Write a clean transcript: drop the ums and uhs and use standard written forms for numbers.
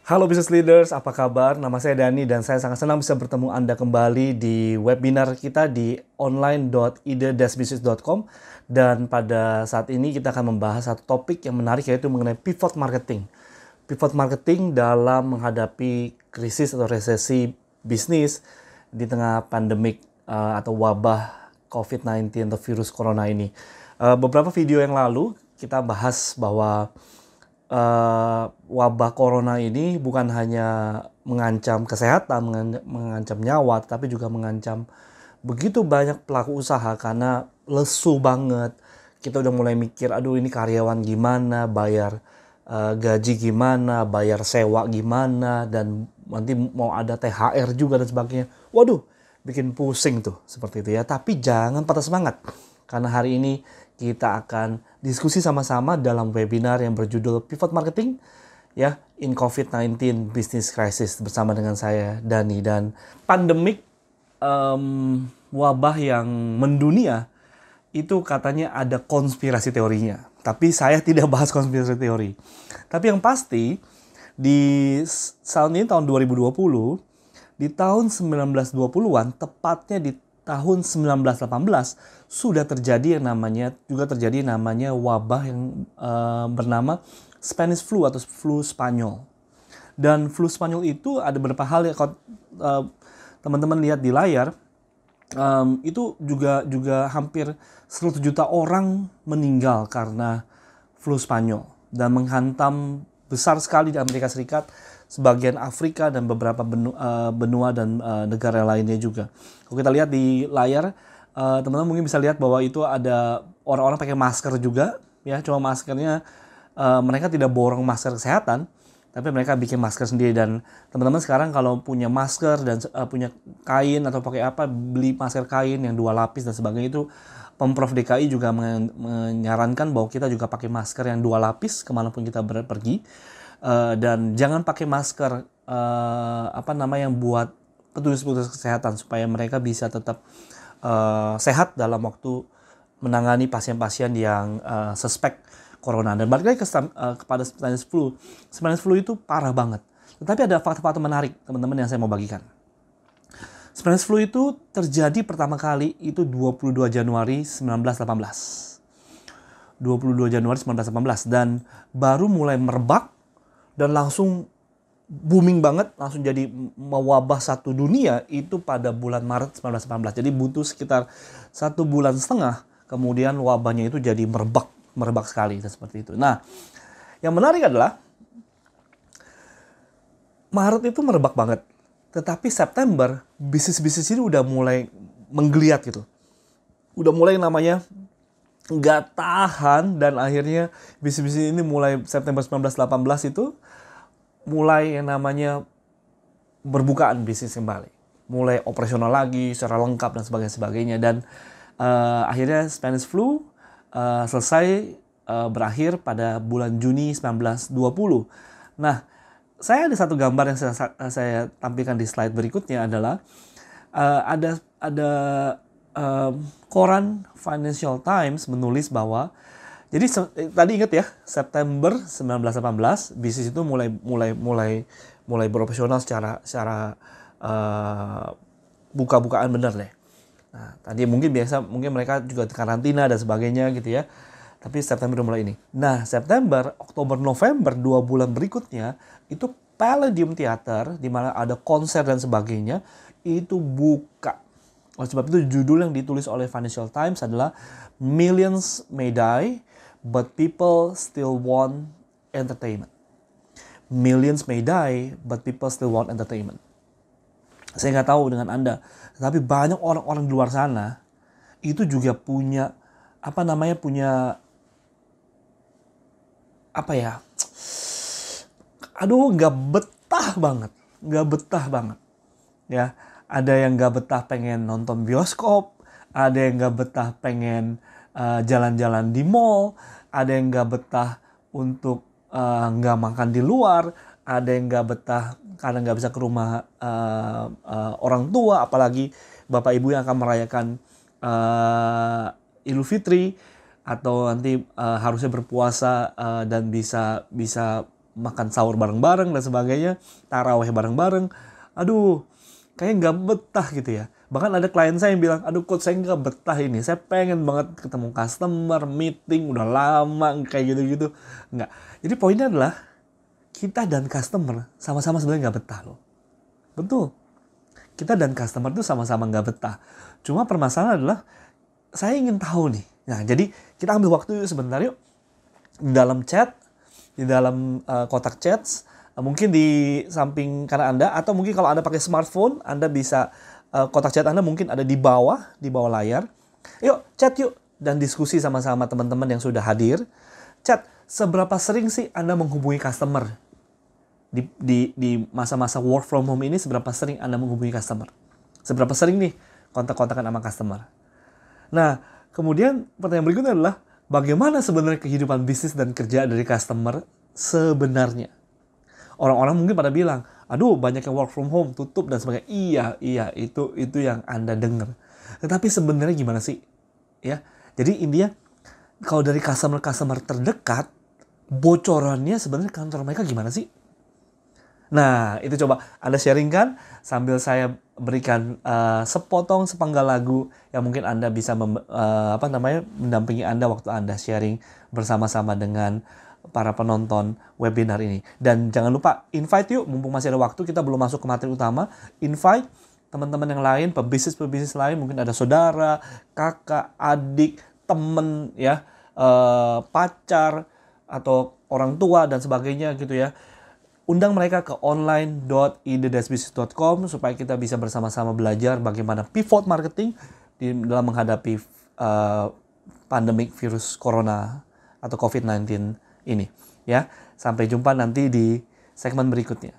Halo business leaders, apa kabar? Nama saya Dani dan saya sangat senang bisa bertemu Anda kembali di webinar kita di online.ide-business.com. Dan pada saat ini kita akan membahas satu topik yang menarik, yaitu mengenai pivot marketing. Pivot marketing dalam menghadapi krisis atau resesi bisnis di tengah pandemik atau wabah COVID-19 atau virus corona ini. Beberapa video yang lalu kita bahas bahwa wabah corona ini bukan hanya mengancam kesehatan, mengancam nyawa, tapi juga mengancam begitu banyak pelaku usaha karena lesu banget. Kita udah mulai mikir, aduh ini karyawan gimana, bayar gaji gimana, bayar sewa gimana, dan nanti mau ada THR juga dan sebagainya. Waduh, bikin pusing tuh seperti itu ya. Tapi jangan patah semangat, karena hari ini kita akan diskusi sama-sama dalam webinar yang berjudul Pivot Marketing ya in COVID-19 Business Crisis bersama dengan saya Dani. Dan pandemik wabah yang mendunia itu katanya ada konspirasi teorinya. Tapi saya tidak bahas konspirasi teori. Tapi yang pasti di tahun ini tahun 2020, di tahun 1920-an, tepatnya di tahun 1918 sudah terjadi namanya wabah yang bernama Spanish flu atau flu Spanyol. Dan flu Spanyol itu ada beberapa hal ya, kalau teman-teman lihat di layar, itu juga hampir 100 juta orang meninggal karena flu Spanyol dan menghantam besar sekali di Amerika Serikat, sebagian Afrika, dan beberapa benua dan negara lainnya juga. Kalau kita lihat di layar, teman-teman mungkin bisa lihat bahwa itu ada orang-orang pakai masker juga, ya. Cuma maskernya mereka tidak borong masker kesehatan, tapi mereka bikin masker sendiri. Dan teman-teman sekarang kalau punya masker dan punya kain atau pakai apa, beli masker kain yang 2 lapis dan sebagainya. Itu Pemprov DKI juga menyarankan bahwa kita juga pakai masker yang 2 lapis kemanapun kita pergi. Dan jangan pakai masker yang buat petugas-petugas kesehatan, supaya mereka bisa tetap sehat dalam waktu menangani pasien-pasien yang suspek corona. Dan balik lagi kepada Spanish flu. Spanish flu itu parah banget. Tetapi ada fakta-fakta menarik, teman-teman, yang saya mau bagikan. Spanish flu itu terjadi pertama kali itu 22 Januari 1918. 22 Januari 1918, dan baru mulai merebak dan langsung booming banget, langsung jadi mewabah satu dunia itu pada bulan Maret 1918. Jadi butuh sekitar 1,5 bulan, kemudian wabahnya itu jadi merebak sekali, seperti itu. Nah, yang menarik adalah Maret itu merebak banget, tetapi September bisnis-bisnis ini udah mulai menggeliat gitu. Udah mulai namanya nggak tahan, dan akhirnya bisnis-bisnis ini mulai September 1918 itu mulai yang namanya berbukaan bisnis kembali, mulai operasional lagi secara lengkap dan sebagainya. Dan akhirnya Spanish flu selesai, berakhir pada bulan Juni 1920. Nah, saya ada satu gambar yang saya tampilkan di slide berikutnya adalah ada koran Financial Times menulis bahwa, jadi tadi ingat ya, September 1918 bisnis itu mulai beroperasional secara buka-bukaan benar deh. Nah, tadi mungkin mereka juga karantina dan sebagainya gitu ya. Tapi September udah mulai ini. Nah, September, Oktober, November, 2 bulan berikutnya itu Palladium Theater, di mana ada konser dan sebagainya, itu buka. Oleh sebab itu judul yang ditulis oleh Financial Times adalah Millions May Die, but People Still Want Entertainment. Millions may die, but people still want entertainment. Saya nggak tahu dengan Anda, tapi banyak orang-orang di luar sana itu juga punya nggak betah banget ya. Ada yang nggak betah pengen nonton bioskop, ada yang nggak betah pengen jalan-jalan di mall, ada yang nggak betah untuk nggak makan di luar, ada yang nggak betah karena nggak bisa ke rumah orang tua, apalagi bapak ibu yang akan merayakan Idul Fitri, atau nanti harusnya berpuasa dan bisa makan sahur bareng-bareng dan sebagainya, taraweh bareng-bareng. Aduh, kayaknya nggak betah gitu ya. Bahkan ada klien saya yang bilang, aduh coach saya nggak betah ini. Saya pengen banget ketemu customer, meeting, udah lama kayak gitu-gitu. Nggak. Jadi poinnya adalah, kita dan customer sama-sama sebenarnya nggak betah loh. Betul. Kita dan customer itu sama-sama nggak betah. Cuma permasalahan adalah, saya ingin tahu nih. Nah, jadi kita ambil waktu sebentar yuk. Di dalam chat, di dalam kotak chats, mungkin di samping kanan Anda, atau mungkin kalau Anda pakai smartphone, Anda bisa, kotak chat Anda mungkin ada di bawah layar. Yuk, chat yuk, dan diskusi sama-sama teman-teman yang sudah hadir. Chat, seberapa sering sih Anda menghubungi customer? Di masa-masa work from home ini, seberapa sering Anda menghubungi customer? Seberapa sering nih kontak-kontakan sama customer? Nah, kemudian pertanyaan berikutnya adalah, bagaimana sebenarnya kehidupan bisnis dan kerja dari customer sebenarnya? Orang-orang mungkin pada bilang, aduh banyak yang work from home, tutup dan sebagainya. Iya, itu yang Anda dengar. Tetapi sebenarnya gimana sih? Ya, jadi intinya, kalau dari customer terdekat, bocorannya sebenarnya kantor mereka gimana sih? Nah, itu coba Anda sharingkan sambil saya berikan sepenggal lagu yang mungkin Anda bisa mendampingi Anda waktu Anda sharing bersama-sama dengan para penonton webinar ini. Dan jangan lupa invite yuk, mumpung masih ada waktu, kita belum masuk ke materi utama. Invite teman-teman yang lain, pebisnis lain, mungkin ada saudara, kakak, adik, temen ya, pacar atau orang tua dan sebagainya gitu ya. Undang mereka ke online.ide-business.com supaya kita bisa bersama-sama belajar bagaimana pivot marketing dalam menghadapi pandemik virus corona atau COVID-19 ini. Ya, sampai jumpa nanti di segmen berikutnya.